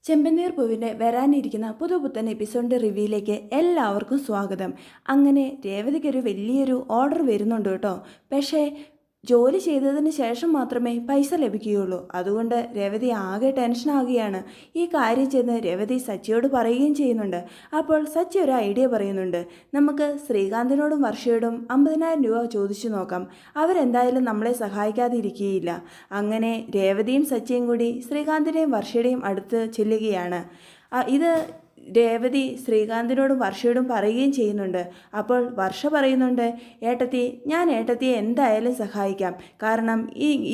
ചെമ്പനീർ പൂവിൻ്റെ വരാനിരിക്കുന്ന പുതുപുത്തൻ എപ്പിസോഡിൻ്റെ റിവ്യൂയിലേക്ക് എല്ലാവർക്കും സ്വാഗതം. അങ്ങനെ രേവതിക്കൊരു വലിയൊരു ഓർഡർ വരുന്നുണ്ട് കേട്ടോ. പക്ഷേ ജോലി ചെയ്തതിന് ശേഷം മാത്രമേ പൈസ ലഭിക്കുകയുള്ളൂ. അതുകൊണ്ട് രേവതി ആകെ ടെൻഷനാകുകയാണ്. ഈ കാര്യം ചെന്ന് രേവതി സച്ചിയോട് പറയുകയും ചെയ്യുന്നുണ്ട്. അപ്പോൾ സച്ചി ഒരു ഐഡിയ പറയുന്നുണ്ട്. നമുക്ക് ശ്രീകാന്തിനോടും വർഷയോടും 50,000 രൂപ ചോദിച്ചു നോക്കാം. അവരെന്തായാലും നമ്മളെ സഹായിക്കാതെ ഇരിക്കുകയില്ല. അങ്ങനെ രേവതിയും സച്ചിയും കൂടി ശ്രീകാന്തിൻ്റെയും വർഷയുടെയും അടുത്ത് ചെല്ലുകയാണ്. ഇത് രേവതി ശ്രീകാന്തിനോടും വർഷയോടും പറയുകയും ചെയ്യുന്നുണ്ട്. അപ്പോൾ വർഷ പറയുന്നുണ്ട്, ഏട്ടത്തി, ഞാൻ ഏട്ടത്തിയെ എന്തായാലും സഹായിക്കാം. കാരണം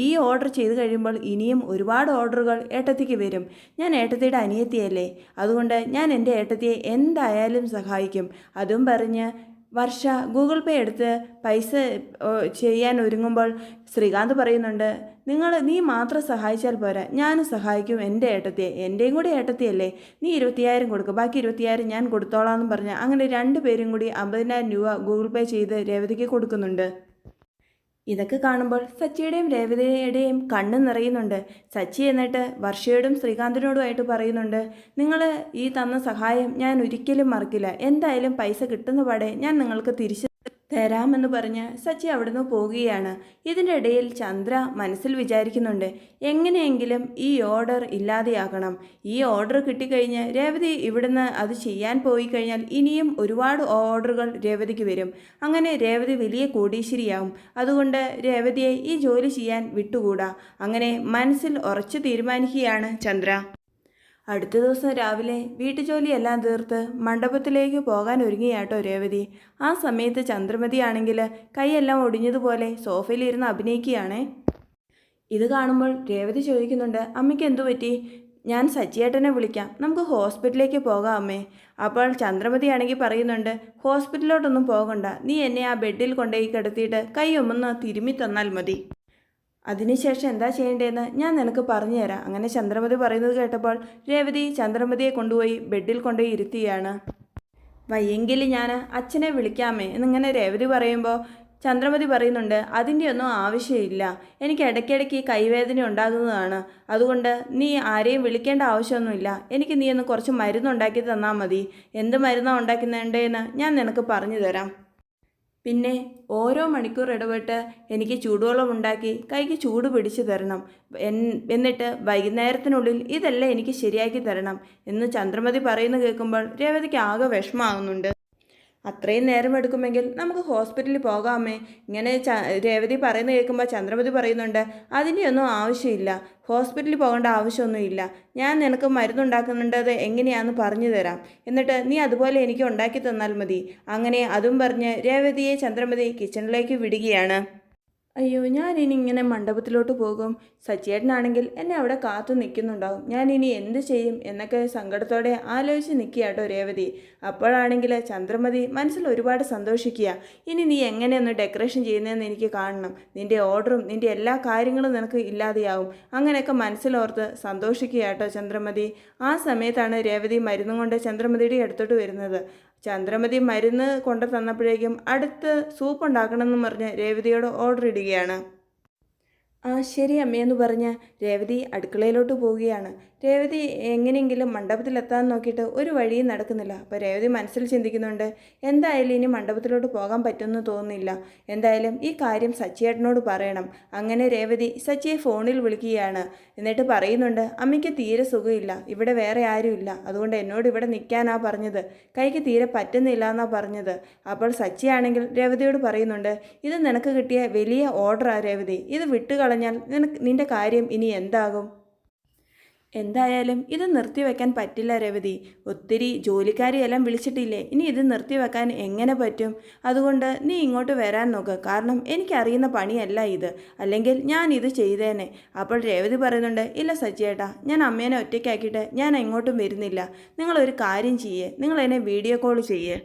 ഈ ഓർഡർ ചെയ്ത് കഴിയുമ്പോൾ ഇനിയും ഒരുപാട് ഓർഡറുകൾ ഏട്ടത്തിക്ക് വരും. ഞാൻ ഏട്ടത്തിയുടെ അനിയത്തിയല്ലേ, അതുകൊണ്ട് ഞാൻ എൻ്റെ ഏട്ടത്തിയെ എന്തായാലും സഹായിക്കും. അതും പറഞ്ഞ് വർഷ ഗൂഗിൾ പേ എടുത്ത് പൈസ ചെയ്യാൻ ഒരുങ്ങുമ്പോൾ ശ്രീകാന്ത് പറയുന്നുണ്ട്, നീ മാത്രം സഹായിച്ചാൽ പോരാ, ഞാനും സഹായിക്കും എൻ്റെ ഏട്ടത്തിയെ, എൻ്റെയും കൂടി ഏട്ടത്തിയല്ലേ, നീ 25,000 കൊടുക്കും, ബാക്കി 25,000 ഞാൻ കൊടുത്തോളാം എന്ന് പറഞ്ഞ് അങ്ങനെ 2 പേരും കൂടി 50,000 രൂപ ഗൂഗിൾ പേ ചെയ്ത് രേവതിക്ക് കൊടുക്കുന്നുണ്ട്. ഇതൊക്കെ കാണുമ്പോൾ സച്ചിയുടെയും രേവതിയുടെയും കണ്ണ് നിറയുന്നുണ്ട്. സച്ചി എന്നിട്ട് വർഷയോടും ശ്രീകാന്തിനോടുമായിട്ട് പറയുന്നുണ്ട്, നിങ്ങൾ ഈ തന്ന സഹായം ഞാൻ ഒരിക്കലും മറക്കില്ല. എന്തായാലും പൈസ കിട്ടുന്ന പാടെ ഞാൻ നിങ്ങൾക്ക് തിരിച്ച് തരാമെന്ന് പറഞ്ഞ് സച്ചി അവിടുന്ന് പോവുകയാണ്. ഇതിൻ്റെ ഇടയിൽ ചന്ദ്ര മനസ്സിൽ വിചാരിക്കുന്നുണ്ട്, എങ്ങനെയെങ്കിലും ഈ ഓർഡർ ഇല്ലാതെയാക്കണം. ഈ ഓർഡർ കിട്ടിക്കഴിഞ്ഞ് രേവതി ഇവിടുന്ന് അത് ചെയ്യാൻ പോയി കഴിഞ്ഞാൽ ഇനിയും ഒരുപാട് ഓർഡറുകൾ രേവതിക്ക് വരും. അങ്ങനെ രേവതി വലിയ കോടീശ്വരിയാവും. അതുകൊണ്ട് രേവതിയെ ഈ ജോലി ചെയ്യാൻ വിട്ടുകൂടാ. അങ്ങനെ മനസ്സിൽ ഉറച്ചു തീരുമാനിക്കുകയാണ് ചന്ദ്ര. അടുത്ത ദിവസം രാവിലെ വീട്ടുജോലിയെല്ലാം തീർത്ത് മണ്ഡപത്തിലേക്ക് പോകാൻ ഒരുങ്ങിയാട്ടോ രേവതി. ആ സമയത്ത് ചന്ദ്രമതിയാണെങ്കിൽ കൈയെല്ലാം ഒടിഞ്ഞതുപോലെ സോഫയിലിരുന്ന് അഭിനയിക്കുകയാണേ. ഇത് കാണുമ്പോൾ രേവതി ചോദിക്കുന്നുണ്ട്, അമ്മയ്ക്ക് എന്തു പറ്റി? ഞാൻ സച്ചിയേട്ടനെ വിളിക്കാം, നമുക്ക് ഹോസ്പിറ്റലിലേക്ക് പോകാം അമ്മേ. അപ്പോൾ ചന്ദ്രമതിയാണെങ്കിൽ പറയുന്നുണ്ട്, ഹോസ്പിറ്റലിലോട്ടൊന്നും പോകണ്ട, നീ എന്നെ ആ ബെഡിൽ കൊണ്ടുപോയി കിടത്തിയിട്ട് കൈ ഒന്ന് തിരുമ്മി തന്നാൽ മതി. അതിനുശേഷം എന്താ ചെയ്യേണ്ടതെന്ന് ഞാൻ നിനക്ക് പറഞ്ഞു തരാം. അങ്ങനെ ചന്ദ്രമതി പറയുന്നത് കേട്ടപ്പോൾ രേവതി ചന്ദ്രമതിയെ കൊണ്ടുപോയി ബെഡിൽ കൊണ്ടുപോയി ഇരുത്തുകയാണ്. വയ്യെങ്കിൽ ഞാൻ അച്ഛനെ വിളിക്കാമേ എന്നിങ്ങനെ രേവതി പറയുമ്പോൾ ചന്ദ്രമതി പറയുന്നുണ്ട്, അതിൻ്റെ ഒന്നും ആവശ്യമില്ല, എനിക്ക് ഇടയ്ക്കിടയ്ക്ക് കൈവേദന ഉണ്ടാകുന്നതാണ്, അതുകൊണ്ട് നീ ആരെയും വിളിക്കേണ്ട ആവശ്യമൊന്നുമില്ല. എനിക്ക് നീ ഒന്ന് കുറച്ച് മരുന്നുണ്ടാക്കി തന്നാൽ മതി. എന്ത് മരുന്നാണ് ഉണ്ടാക്കുന്നതെന്ന് ഞാൻ നിനക്ക് പറഞ്ഞു തരാം. പിന്നെ ഓരോ മണിക്കൂർ ഇടവിട്ട് എനിക്ക് ചൂടുവെള്ളം ഉണ്ടാക്കി കൈക്ക് ചൂട് പിടിച്ചു തരണം. എന്നിട്ട് വൈകുന്നേരത്തിനുള്ളിൽ ഇതെല്ലാം എനിക്ക് ശരിയാക്കി തരണം എന്ന് ചന്ദ്രമതി പറയുന്നത് കേൾക്കുമ്പോൾ രേവതിക്ക് ആകെ വിഷമമാകുന്നുണ്ട്. അത്രയും നേരം എടുക്കുമെങ്കിൽ നമുക്ക് ഹോസ്പിറ്റലിൽ പോകാമേ. ഇങ്ങനെ രേവതി പറയുന്നത് കേൾക്കുമ്പോൾ ചന്ദ്രമതി പറയുന്നുണ്ട്, അതിൻ്റെ ഒന്നും ആവശ്യമില്ല, ഹോസ്പിറ്റലിൽ പോകേണ്ട ആവശ്യമൊന്നുമില്ല. ഞാൻ നിനക്ക് മരുന്നുണ്ടാക്കുന്നുണ്ടത് എങ്ങനെയാണെന്ന് പറഞ്ഞു തരാം, എന്നിട്ട് നീ അതുപോലെ എനിക്ക് ഉണ്ടാക്കി തന്നാൽ മതി. അങ്ങനെ അതും പറഞ്ഞ് രേവതിയെ ചന്ദ്രമതി കിച്ചണിലേക്ക് വിടുകയാണ്. അയ്യോ, ഞാനിനി ഇങ്ങനെ മണ്ഡപത്തിലോട്ട് പോകും, സച്ചിയേട്ടനാണെങ്കിൽ എന്നെ അവിടെ കാത്തു നിൽക്കുന്നുണ്ടാവും, ഞാനിനി എന്ത് ചെയ്യും എന്നൊക്കെ സങ്കടത്തോടെ ആലോചിച്ച് നിൽക്കുകയാട്ടോ രേവതി. അപ്പോഴാണെങ്കിൽ ചന്ദ്രമതി മനസ്സിൽ ഒരുപാട് സന്തോഷിക്കുക. ഇനി നീ എങ്ങനെയൊന്ന് ഡെക്കറേഷൻ ചെയ്യുന്നതെന്ന് എനിക്ക് കാണണം, നിൻ്റെ ഓർഡറും നിൻ്റെ എല്ലാ കാര്യങ്ങളും നിനക്ക് ഇല്ലാതെയാവും. അങ്ങനെയൊക്കെ മനസ്സിലോർത്ത് സന്തോഷിക്കുകയാട്ടോ ചന്ദ്രമതി. ആ സമയത്താണ് രേവതി മരുന്നും കൊണ്ട് ചന്ദ്രമതിയുടെ അടുത്തോട്ട് വരുന്നത്. ചന്ദ്രമതി മരുന്ന് കൊണ്ടു തന്നപ്പോഴേക്കും അടുത്ത് സൂപ്പ് ഉണ്ടാക്കണമെന്ന് പറഞ്ഞ് രേവതിയോട് ഓർഡർ ഇടുകയാണ്. ആ ശരി അമ്മയെന്ന് പറഞ്ഞ് രേവതി അടുക്കളയിലോട്ട് പോവുകയാണ്. രേവതി എങ്ങനെയെങ്കിലും മണ്ഡപത്തിലെത്താൻ നോക്കിയിട്ട് ഒരു വഴിയും നടക്കുന്നില്ല. അപ്പോൾ രേവതി മനസ്സിൽ ചിന്തിക്കുന്നുണ്ട്, എന്തായാലും ഇനി മണ്ഡപത്തിലോട്ട് പോകാൻ പറ്റുമെന്ന് തോന്നുന്നില്ല, എന്തായാലും ഈ കാര്യം സച്ചിയേട്ടനോട് പറയണം. അങ്ങനെ രേവതി സച്ചിയെ ഫോണിൽ വിളിക്കുകയാണ്. എന്നിട്ട് പറയുന്നുണ്ട്, അമ്മയ്ക്ക് തീരെ സുഖമില്ല, ഇവിടെ വേറെ ആരുമില്ല, അതുകൊണ്ട് എന്നോട് ഇവിടെ നിൽക്കാനാ പറഞ്ഞത്, കൈക്ക് തീരെ പറ്റുന്നില്ല എന്നാ പറഞ്ഞത്. അപ്പോൾ സച്ചിയാണെങ്കിൽ രേവതിയോട് പറയുന്നുണ്ട്, ഇത് നിനക്ക് കിട്ടിയ വലിയ ഓർഡറാ രേവതി, ഇത് വിട്ടുകളഞ്ഞാൽ നിൻ്റെ കാര്യം ഇനി എന്താകും? എന്തായാലും ഇത് നിർത്തിവെക്കാൻ പറ്റില്ല രേവതി, ഒത്തിരി ജോലിക്കാരെയെല്ലാം വിളിച്ചിട്ടില്ലേ, ഇനി ഇത് നിർത്തിവെക്കാൻ എങ്ങനെ പറ്റും? അതുകൊണ്ട് നീ ഇങ്ങോട്ട് വരാൻ നോക്ക്, കാരണം എനിക്കറിയുന്ന പണിയല്ല ഇത്, അല്ലെങ്കിൽ ഞാൻ ഇത് ചെയ്തേനെ. അപ്പോൾ രേവതി പറയുന്നുണ്ട്, ഇല്ല സച്ചിയേട്ടാ, ഞാൻ അമ്മേനെ ഒറ്റയ്ക്കാക്കിയിട്ട് ഞാൻ എങ്ങോട്ടും വരുന്നില്ല, നിങ്ങളൊരു കാര്യം ചെയ്യേ, നിങ്ങൾ എന്നെ വീഡിയോ കോൾ ചെയ്യേ.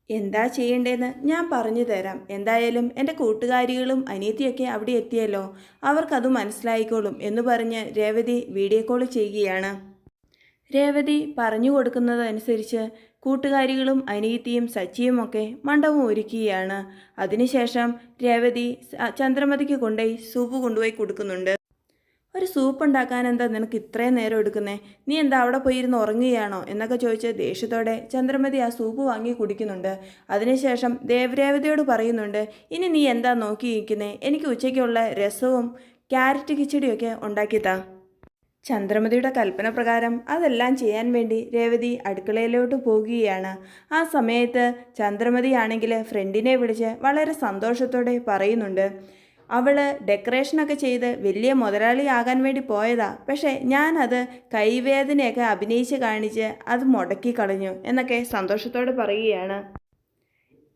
എന്താ ചെയ്യേണ്ടതെന്ന് ഞാൻ പറഞ്ഞു തരാം. എന്തായാലും എൻ്റെ കൂട്ടുകാരികളും അനിയത്തിയൊക്കെ അവിടെ എത്തിയല്ലോ, അവർക്കത് മനസ്സിലായിക്കോളും എന്ന് പറഞ്ഞ് രേവതി വീഡിയോ കോൾ ചെയ്യുകയാണ്. രേവതി പറഞ്ഞു കൊടുക്കുന്നതനുസരിച്ച് കൂട്ടുകാരികളും അനിയത്തിയും സച്ചിയുമൊക്കെ മണ്ഡപം ഒരുക്കുകയാണ്. അതിനുശേഷം രേവതി ചന്ദ്രമതിക്ക് കൊണ്ടുപോയി സൂപ്പ് കൊണ്ടുപോയി കൊടുക്കുന്നുണ്ട്. ഒരു സൂപ്പ് ഉണ്ടാക്കാൻ എന്താ നിനക്ക് ഇത്രയും നേരം എടുക്കുന്നേ? നീ എന്താ അവിടെ പോയിരുന്ന് ഉറങ്ങുകയാണോ എന്നൊക്കെ ചോദിച്ച് ദേഷ്യത്തോടെ ചന്ദ്രമതി ആ സൂപ്പ് വാങ്ങി കുടിക്കുന്നുണ്ട്. അതിനുശേഷം രേവതിയോട് പറയുന്നുണ്ട്, ഇനി നീ എന്താ നോക്കിയിരിക്കുന്നേ? എനിക്ക് ഉച്ചയ്ക്കുള്ള രസവും ക്യാരറ്റ് കിച്ചടിയൊക്കെ ഉണ്ടാക്കിത്താ. ചന്ദ്രമതിയുടെ കൽപ്പന പ്രകാരം അതെല്ലാം ചെയ്യാൻ വേണ്ടി രേവതി അടുക്കളയിലോട്ട് പോകുകയാണ്. ആ സമയത്ത് ചന്ദ്രമതിയാണെങ്കിൽ ഫ്രണ്ടിനെ വിളിച്ച് വളരെ സന്തോഷത്തോടെ പറയുന്നുണ്ട്, അവൾ ഡെക്കറേഷനൊക്കെ ചെയ്ത് വലിയ മുതലാളിയാകാൻ വേണ്ടി പോയതാ, പക്ഷേ ഞാനത് കൈവേദനയൊക്കെ അഭിനയിച്ച് കാണിച്ച് അത് മുടക്കി കളഞ്ഞു എന്നൊക്കെ സന്തോഷത്തോടെ പറയുകയാണ്.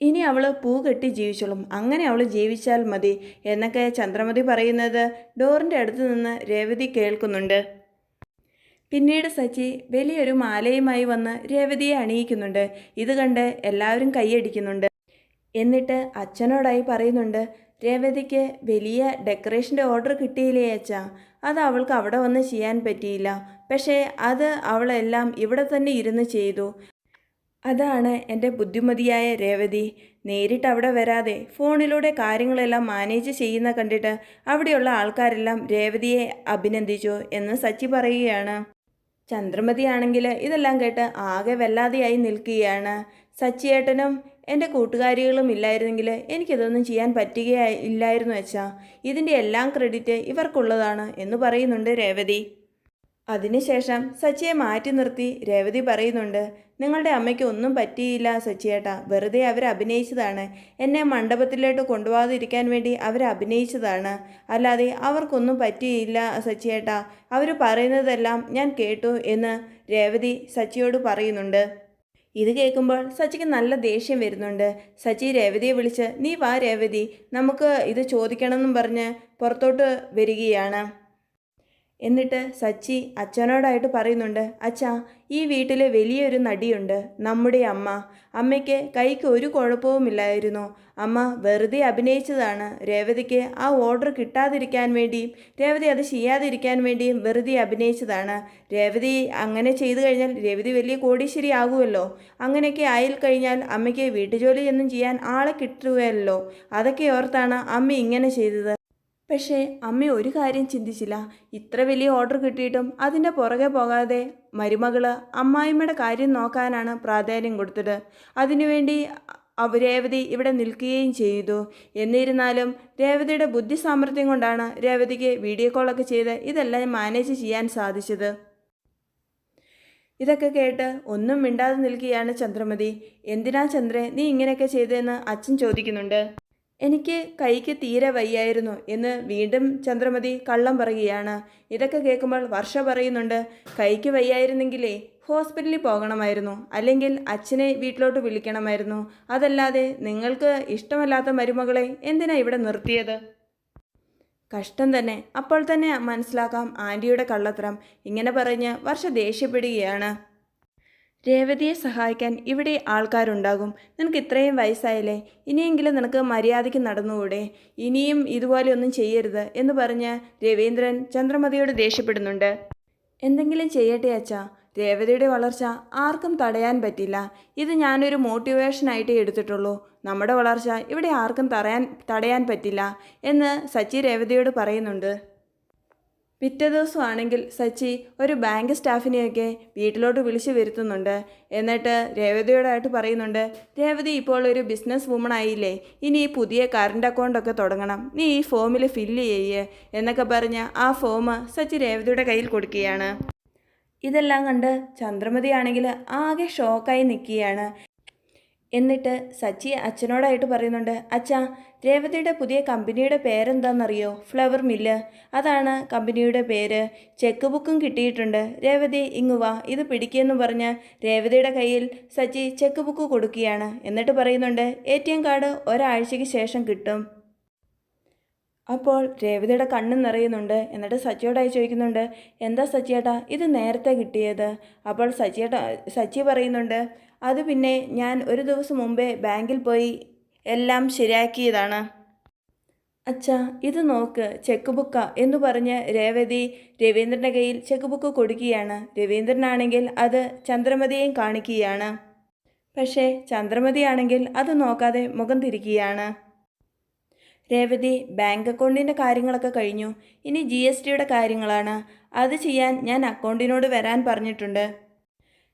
ഇനി അവൾ പൂ കെട്ടി ജീവിച്ചോളും, അങ്ങനെ അവൾ ജീവിച്ചാൽ മതി എന്നൊക്കെ ചന്ദ്രമതി പറയുന്നത് ഡോറിൻ്റെ അടുത്ത് നിന്ന് രേവതി കേൾക്കുന്നുണ്ട്. പിന്നീട് സച്ചി വലിയൊരു മാലയുമായി വന്ന് രേവതിയെ അണിയിക്കുന്നുണ്ട്. ഇത് കണ്ട് എല്ലാവരും കൈയടിക്കുന്നുണ്ട്. എന്നിട്ട് അച്ഛനോടായി പറയുന്നുണ്ട്, രേവതിക്ക് വലിയ ഡെക്കറേഷൻ്റെ ഓർഡർ കിട്ടിയില്ലേ അച്ഛാ, അത് അവൾക്ക് അവിടെ വന്ന് ചെയ്യാൻ പറ്റിയില്ല, പക്ഷേ അത് അവളെല്ലാം ഇവിടെ തന്നെ ഇരുന്ന് ചെയ്തു. അതാണ് എൻ്റെ ബുദ്ധിമതിയായ രേവതി. നേരിട്ട് അവിടെ വരാതെ ഫോണിലൂടെ കാര്യങ്ങളെല്ലാം മാനേജ് ചെയ്യുന്ന കണ്ടിട്ട് അവിടെയുള്ള ആൾക്കാരെല്ലാം രേവതിയെ അഭിനന്ദിച്ചു എന്ന് സച്ചി പറയുകയാണ്. ചന്ദ്രമതിയാണെങ്കിൽ ഇതെല്ലാം കേട്ട് ആകെ വല്ലാതെയായി നിൽക്കുകയാണ്. സച്ചിയേട്ടനും എൻ്റെ കൂട്ടുകാരികളും ഇല്ലായിരുന്നെങ്കിൽ എനിക്കിതൊന്നും ചെയ്യാൻ പറ്റുകയില്ലായിരുന്നു വെച്ചാ, ഇതിൻ്റെ എല്ലാം ക്രെഡിറ്റ് ഇവർക്കുള്ളതാണ് എന്ന് പറയുന്നുണ്ട് രേവതി. അതിനുശേഷം സച്ചിയെ മാറ്റി നിർത്തി രേവതി പറയുന്നുണ്ട്, നിങ്ങളുടെ അമ്മയ്ക്ക് ഒന്നും പറ്റിയില്ല സച്ചിയേട്ടാ, വെറുതെ അവർ അഭിനയിച്ചതാണ്. എന്നെ മണ്ഡപത്തിലോട്ട് കൊണ്ടുപോകാതിരിക്കാൻ വേണ്ടി അവർ അഭിനയിച്ചതാണ്, അല്ലാതെ അവർക്കൊന്നും പറ്റിയില്ല സച്ചിയേട്ടാ. അവർ പറയുന്നതെല്ലാം ഞാൻ കേട്ടു എന്ന് രേവതി സച്ചിയോട് പറയുന്നുണ്ട്. ഇത് കേൾക്കുമ്പോൾ സച്ചിക്ക് നല്ല ദേഷ്യം വരുന്നുണ്ട്. സച്ചി രേവതിയെ വിളിച്ച്, നീ വാ രേവതി, നമുക്ക് ഇത് ചോദിക്കണമെന്നും പറഞ്ഞ് പുറത്തോട്ട് വരികയാണ്. എന്നിട്ട് സച്ചി അച്ഛനോടായിട്ട് പറയുന്നുണ്ട്, അച്ഛാ, ഈ വീട്ടിൽ വലിയൊരു നടിയുണ്ട്, നമ്മുടെ അമ്മ. അമ്മയ്ക്ക് കൈക്ക് ഒരു കുഴപ്പവുമില്ലായിരുന്നു. അമ്മ വെറുതെ അഭിനയിച്ചതാണ്. രേവതിക്ക് ആ ഓർഡർ കിട്ടാതിരിക്കാൻ വേണ്ടിയും രേവതി അത് ചെയ്യാതിരിക്കാൻ വേണ്ടിയും വെറുതെ അഭിനയിച്ചതാണ്. രേവതി അങ്ങനെ ചെയ്തു കഴിഞ്ഞാൽ രേവതി വലിയ കോടീശ്വരി ആകുമല്ലോ. അങ്ങനെയൊക്കെ ആയി കഴിഞ്ഞാൽ അമ്മയ്ക്ക് വീട്ടുജോലിയൊന്നും ചെയ്യാൻ ആളെ കിട്ടുകയല്ലോ. അതൊക്കെ ഓർത്താണ് അമ്മ ഇങ്ങനെ ചെയ്തത്. പക്ഷേ അമ്മ ഒരു കാര്യം ചിന്തിച്ചില്ല, ഇത്ര വലിയ ഓർഡർ കിട്ടിയിട്ടും അതിൻ്റെ പുറകെ പോകാതെ മരുമകള് അമ്മായിമ്മയുടെ കാര്യം നോക്കാനാണ് പ്രാധാന്യം കൊടുത്തത്. അതിനുവേണ്ടി രേവതി ഇവിടെ നിൽക്കുകയും ചെയ്തു. എന്നിരുന്നാലും രേവതിയുടെ ബുദ്ധി സാമർഥ്യം കൊണ്ടാണ് രേവതിക്ക് വീഡിയോ കോളൊക്കെ ചെയ്ത് ഇതെല്ലാം മാനേജ് ചെയ്യാൻ സാധിച്ചത്. ഇതൊക്കെ കേട്ട് ഒന്നും മിണ്ടാതെ നിൽക്കുകയാണ് ചന്ദ്രമതി. എന്തിനാ ചന്ദ്രേ നീ ഇങ്ങനെയൊക്കെ ചെയ്തതെന്ന് അച്ഛൻ ചോദിക്കുന്നുണ്ട്. എനിക്ക് കൈക്ക് തീരെ വയ്യായിരുന്നു എന്ന് വീണ്ടും ചന്ദ്രമതി കള്ളം പറയുകയാണ്. ഇതൊക്കെ കേൾക്കുമ്പോൾ വർഷ പറയുന്നുണ്ട്, കൈക്ക് വയ്യായിരുന്നെങ്കിലേ ഹോസ്പിറ്റലിൽ പോകണമായിരുന്നു, അല്ലെങ്കിൽ അച്ഛനെ വീട്ടിലോട്ട് വിളിക്കണമായിരുന്നു. അതല്ലാതെ നിങ്ങൾക്ക് ഇഷ്ടമല്ലാത്ത മരുമകളെ എന്തിനാ ഇവിടെ നിർത്തിയത്? കഷ്ടം തന്നെ. അപ്പോൾ തന്നെ മനസ്സിലാക്കാം ആൻറ്റിയുടെ കള്ളത്തരം. ഇങ്ങനെ പറഞ്ഞ് വർഷ ദേഷ്യപ്പെടുകയാണ്. രേവതിയെ സഹായിക്കാൻ ഇവിടെ ആൾക്കാരുണ്ടാകും. നിനക്ക് ഇത്രയും വയസ്സായില്ലേ, ഇനിയെങ്കിലും നിനക്ക് മര്യാദയ്ക്ക് നടന്നുകൂടെ? ഇനിയും ഇതുപോലെയൊന്നും ചെയ്യരുത് എന്ന് പറഞ്ഞ് രവീന്ദ്രൻ ചന്ദ്രമതിയോട് ദേഷ്യപ്പെടുന്നുണ്ട്. എന്തെങ്കിലും ചെയ്യട്ടെ അച്ഛാ, രേവതിയുടെ വളർച്ച ആർക്കും തടയാൻ പറ്റില്ല. ഇത് ഞാനൊരു മോട്ടിവേഷനായിട്ടേ എടുത്തിട്ടുള്ളൂ. നമ്മുടെ വളർച്ച ഇവിടെ ആർക്കും തടയാൻ പറ്റില്ല എന്ന് സച്ചി രേവതിയോട് പറയുന്നുണ്ട്. പിറ്റേ ദിവസമാണെങ്കിൽ സച്ചി ഒരു ബാങ്ക് സ്റ്റാഫിനെയൊക്കെ വീട്ടിലോട്ട് വിളിച്ചു വരുത്തുന്നുണ്ട്. എന്നിട്ട് രേവതിയോടായിട്ട് പറയുന്നുണ്ട്, രേവതി ഇപ്പോൾ ഒരു ബിസിനസ് വുമൺ ആയില്ലേ, ഇനി പുതിയ കറണ്ട് അക്കൗണ്ടൊക്കെ തുടങ്ങണം, നീ ഈ ഫോമിൽ ഫില്ല് ചെയ്യേ എന്നൊക്കെ പറഞ്ഞ് ആ ഫോം സച്ചി രേവതിയുടെ കയ്യിൽ കൊടുക്കുകയാണ്. ഇതെല്ലാം കണ്ട് ചന്ദ്രമതിയാണെങ്കിൽ ആകെ ഷോക്കായി നിൽക്കുകയാണ്. എന്നിട്ട് സച്ചി അച്ഛനോടായിട്ട് പറയുന്നുണ്ട്, അച്ഛാ, രേവതിയുടെ പുതിയ കമ്പനിയുടെ പേരെന്താണെന്നറിയോ? ഫ്ലവർ മില്ല്, അതാണ് കമ്പനിയുടെ പേര്. ചെക്ക് ബുക്കും കിട്ടിയിട്ടുണ്ട്. രേവതി ഇങ്ങു വാ, ഇത് പിടിക്കുമെന്ന് പറഞ്ഞ് രേവതിയുടെ കയ്യിൽ സച്ചി ചെക്ക് ബുക്ക് കൊടുക്കുകയാണ്. എന്നിട്ട് പറയുന്നുണ്ട്, ATM കാർഡ് ഒരാഴ്ചയ്ക്ക് ശേഷം കിട്ടും. അപ്പോൾ രേവതിയുടെ കണ്ണ് നിറയുന്നുണ്ട്. എന്നിട്ട് സച്ചിയോടായി ചോദിക്കുന്നുണ്ട്, എന്താ സച്ചിയേട്ടാ ഇത് നേരത്തെ കിട്ടിയത്? അപ്പോൾ സച്ചി പറയുന്നുണ്ട്, അത് പിന്നെ ഞാൻ ഒരു ദിവസം മുമ്പേ ബാങ്കിൽ പോയി എല്ലാം ശരിയാക്കിയതാണ്. അച്ഛാ, ഇത് നോക്ക്, ചെക്ക് ബുക്കാ എന്ന് പറഞ്ഞ് രേവതി രവീന്ദ്രൻ്റെ കയ്യിൽ ചെക്ക് ബുക്ക് കൊടുക്കുകയാണ്. രവീന്ദ്രനാണെങ്കിൽ അത് ചന്ദ്രമതിയെയും കാണിക്കുകയാണ്. പക്ഷേ ചന്ദ്രമതിയാണെങ്കിൽ അത് നോക്കാതെ മുഖം തിരിക്കുകയാണ്. രേവതി, ബാങ്ക് അക്കൗണ്ടിൻ്റെ കാര്യങ്ങളൊക്കെ കഴിഞ്ഞു. ഇനി GSTയുടെ കാര്യങ്ങളാണ്. അത് ചെയ്യാൻ ഞാൻ അക്കൗണ്ടിനോട് വരാൻ പറഞ്ഞിട്ടുണ്ട്.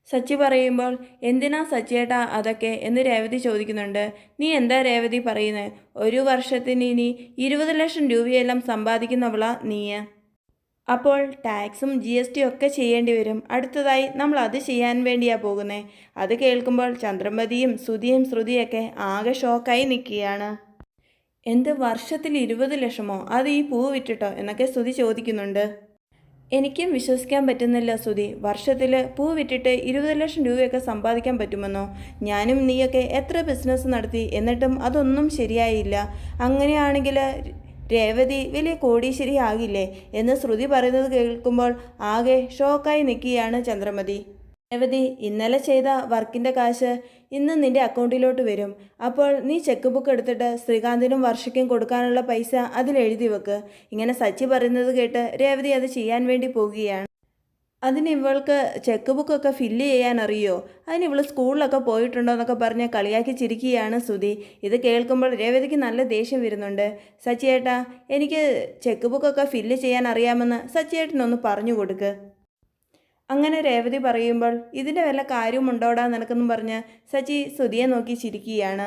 സച്ചി പറയുമ്പോൾ എന്തിനാ സച്ചിയേട്ടാ അതൊക്കെ എന്ന് രേവതി ചോദിക്കുന്നുണ്ട്. നീ എന്താ രേവതി പറയുന്നത്? ഒരു വർഷത്തിന് ഇനി 20 ലക്ഷം രൂപയെല്ലാം സമ്പാദിക്കുന്നവളാ നീ. അപ്പോൾ ടാക്സും GST ഒക്കെ ചെയ്യേണ്ടി വരും. അടുത്തതായി നമ്മൾ അത് ചെയ്യാൻ വേണ്ടിയാ പോകുന്നത്. അത് കേൾക്കുമ്പോൾ ചന്ദ്രമതിയും സുധിയും ശ്രുതിയൊക്കെ ആകെ ഷോക്കായി നിൽക്കുകയാണ്. എന്ത്, വർഷത്തിൽ 20 ലക്ഷമോ? അത് ഈ പൂ വിറ്റിട്ടോ എന്നൊക്കെ ശ്രുതി ചോദിക്കുന്നുണ്ട്. എനിക്കും വിശ്വസിക്കാൻ പറ്റുന്നില്ല ശ്രുതി. വർഷത്തിൽ പൂ വിറ്റിട്ട് 20 ലക്ഷം രൂപയൊക്കെ സമ്പാദിക്കാൻ പറ്റുമെന്നോ? ഞാനും നീയൊക്കെ എത്ര ബിസിനസ് നടത്തി, എന്നിട്ടും അതൊന്നും ശരിയായില്ല. അങ്ങനെയാണെങ്കിൽ രേവതി വലിയ കോടീശ്വരി ആകില്ലേ എന്ന് ശ്രുതി പറയുന്നത് കേൾക്കുമ്പോൾ ആകെ ഷോക്കായി നിൽക്കുകയാണ് ചന്ദ്രമതി. രേവതി, ഇന്നലെ ചെയ്ത വർക്കിൻ്റെ കാശ് ഇന്ന് നിൻ്റെ അക്കൗണ്ടിലോട്ട് വരും. അപ്പോൾ നീ ചെക്ക് ബുക്ക് എടുത്തിട്ട് ശ്രീകാന്തിനും വർഷയ്ക്കും കൊടുക്കാനുള്ള പൈസ അതിലെഴുതി വെക്ക്. ഇങ്ങനെ സച്ചി പറയുന്നത് കേട്ട് രേവതി അത് ചെയ്യാൻ വേണ്ടി പോകുകയാണ്. അതിന് ഇവൾക്ക് ചെക്ക് ബുക്കൊക്കെ ഫില്ല് ചെയ്യാൻ അറിയോ? അതിന് ഇവൾ സ്കൂളിലൊക്കെ പോയിട്ടുണ്ടോ എന്നൊക്കെ പറഞ്ഞ് കളിയാക്കി ചിരിക്കുകയാണ് ശ്രുതി. ഇത് കേൾക്കുമ്പോൾ രേവതിക്ക് നല്ല ദേഷ്യം വരുന്നുണ്ട്. സച്ചിയേട്ടാ, എനിക്ക് ചെക്ക് ബുക്കൊക്കെ ഫില്ല് ചെയ്യാൻ അറിയാമെന്ന് സച്ചിയേട്ടനൊന്ന് പറഞ്ഞു കൊടുക്ക്. അങ്ങനെ രേവതി പറയുമ്പോൾ ഇതിൻ്റെ വല്ല കാര്യമുണ്ടോടാ നിനക്കെന്നും പറഞ്ഞ് സച്ചി ശ്രുതിയെ നോക്കി ചിരിക്കുകയാണ്.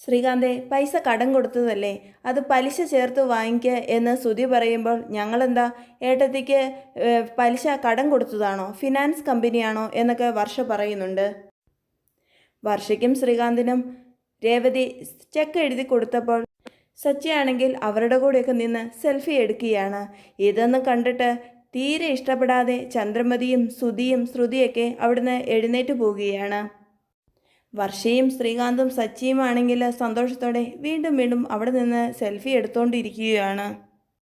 ശ്രീകാന്തെ, പൈസ കടം കൊടുത്തതല്ലേ, അത് പലിശ ചേർത്ത് വാങ്ങിക്കുക എന്ന് ശ്രുതി പറയുമ്പോൾ ഞങ്ങളെന്താ ഏട്ടത്തിക്ക് പലിശ കടം കൊടുത്തതാണോ, ഫിനാൻസ് കമ്പനിയാണോ എന്നൊക്കെ വർഷ പറയുന്നുണ്ട്. വർഷയ്ക്കും ശ്രീകാന്തിനും രേവതി ചെക്ക് എഴുതി കൊടുത്തപ്പോൾ സച്ചിയാണെങ്കിൽ അവരുടെ കൂടെയൊക്കെ നിന്ന് സെൽഫി എടുക്കുകയാണ്. ഇതൊന്നും കണ്ടിട്ട് തീരെ ഇഷ്ടപ്പെടാതെ ചന്ദ്രമതിയും സുധിയും ശ്രുതിയൊക്കെ അവിടുന്ന് എഴുന്നേറ്റ് പോവുകയാണ്. വർഷയും ശ്രീകാന്തും സച്ചിയുമാണെങ്കിൽ സന്തോഷത്തോടെ വീണ്ടും വീണ്ടും അവിടെ നിന്ന് സെൽഫി എടുത്തുകൊണ്ടിരിക്കുകയാണ്.